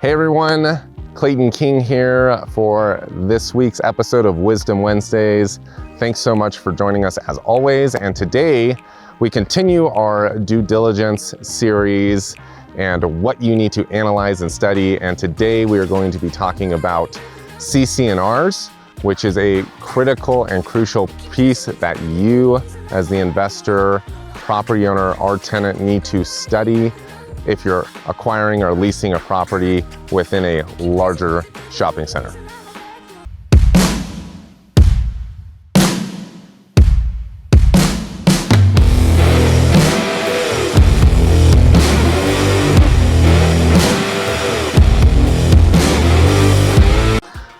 Hey everyone, Clayton King here for this week's episode of Wisdom Wednesdays. Thanks so much for joining us as always. And today we continue our due diligence series and what you need to analyze and study. And today we are going to be talking about CC&Rs, which is a critical and crucial piece that you as the investor, property owner, or tenant need to study if you're acquiring or leasing a property within a larger shopping center.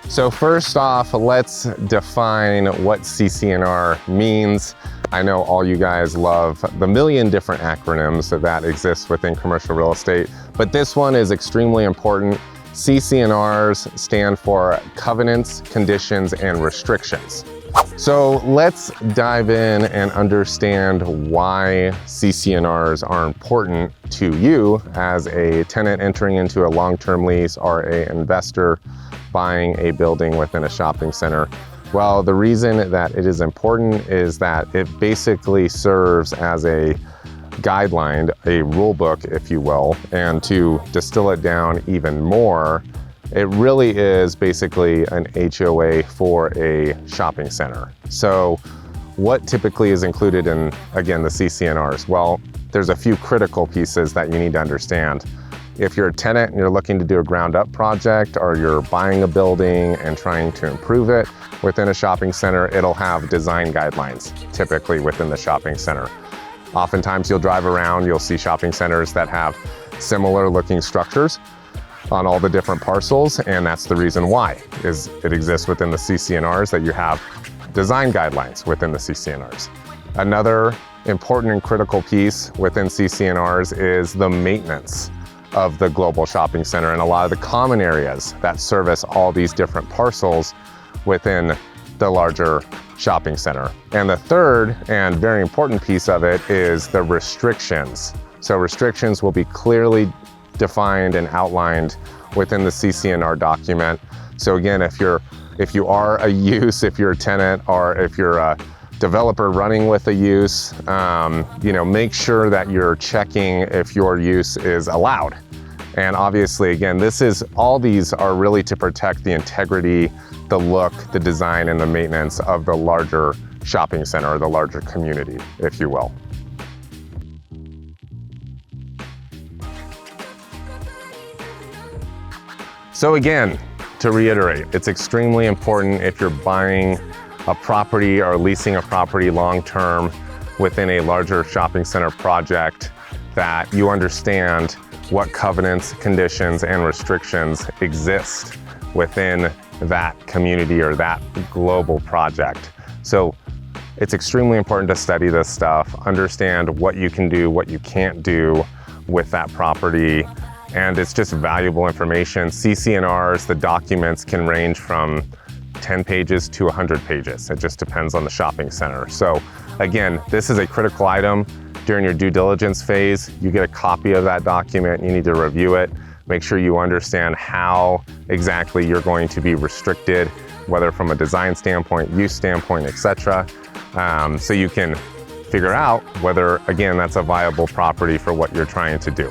So first off, let's define what CC&R means. I know all you guys love the million different acronyms that exist within commercial real estate, but this one is extremely important. CC&Rs stand for covenants, conditions, and restrictions. So let's dive in and understand why CC&Rs are important to you as a tenant entering into a long-term lease or an investor buying a building within a shopping center. Well, the reason that it is important is that it basically serves as a guideline, a rule book, if you will, and to distill it down even more, it really is basically an HOA for a shopping center. So what typically is included in, again, the CC&Rs? Well, there's a few critical pieces that you need to understand. If you're a tenant and you're looking to do a ground up project, or you're buying a building and trying to improve it within a shopping center, it'll have design guidelines typically within the shopping center. Oftentimes you'll drive around, you'll see shopping centers that have similar looking structures on all the different parcels, and that's the reason why, is it exists within the CC&Rs that you have design guidelines within the CC&Rs. Another important and critical piece within CC&Rs is the maintenance of the global shopping center and a lot of the common areas that service all these different parcels within the larger shopping center. And the third and very important piece of it is the restrictions. So restrictions will be clearly defined and outlined within the CC&R document. So again, if you are a use, if you're a tenant, or if you're a developer running with a use, make sure that you're checking if your use is allowed. And obviously, again, all these are really to protect the integrity, the look, the design, and the maintenance of the larger shopping center, or the larger community, if you will. So again, to reiterate, it's extremely important if you're buying a property or leasing a property long-term within a larger shopping center project that you understand what covenants, conditions, and restrictions exist within that community or that global project. So it's extremely important to study this stuff, understand what you can do, what you can't do with that property, and it's just valuable information. CC&Rs, the documents can range from 10 pages to 100 pages. It just depends on the shopping center. So again, this is a critical item. During your due diligence phase, you get a copy of that document, you need to review it, make sure you understand how exactly you're going to be restricted, whether from a design standpoint, use standpoint, etc. So you can figure out whether, again, that's a viable property for what you're trying to do.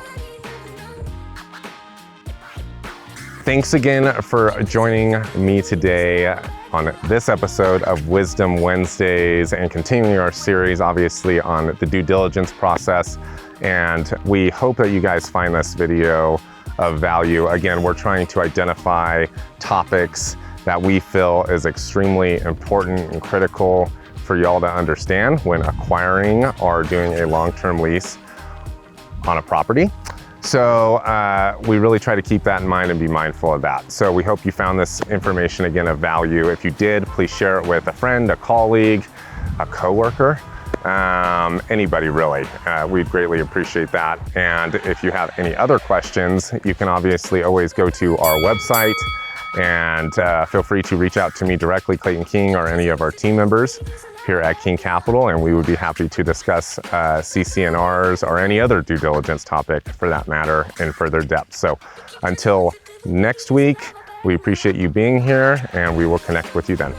Thanks again for joining me today on this episode of Wisdom Wednesdays and continuing our series, obviously, on the due diligence process. And we hope that you guys find this video of value. Again, we're trying to identify topics that we feel is extremely important and critical for y'all to understand when acquiring or doing a long-term lease on a property. So we really try to keep that in mind and be mindful of that. So we hope you found this information, again, of value. If you did, please share it with a friend, a colleague, a coworker, anybody really. We'd greatly appreciate that. And if you have any other questions, you can obviously always go to our website and feel free to reach out to me directly, Clayton King, or any of our team members. here at King Capital, and we would be happy to discuss CC&Rs or any other due diligence topic for that matter in further depth. So until next week, we appreciate you being here, and we will connect with you then.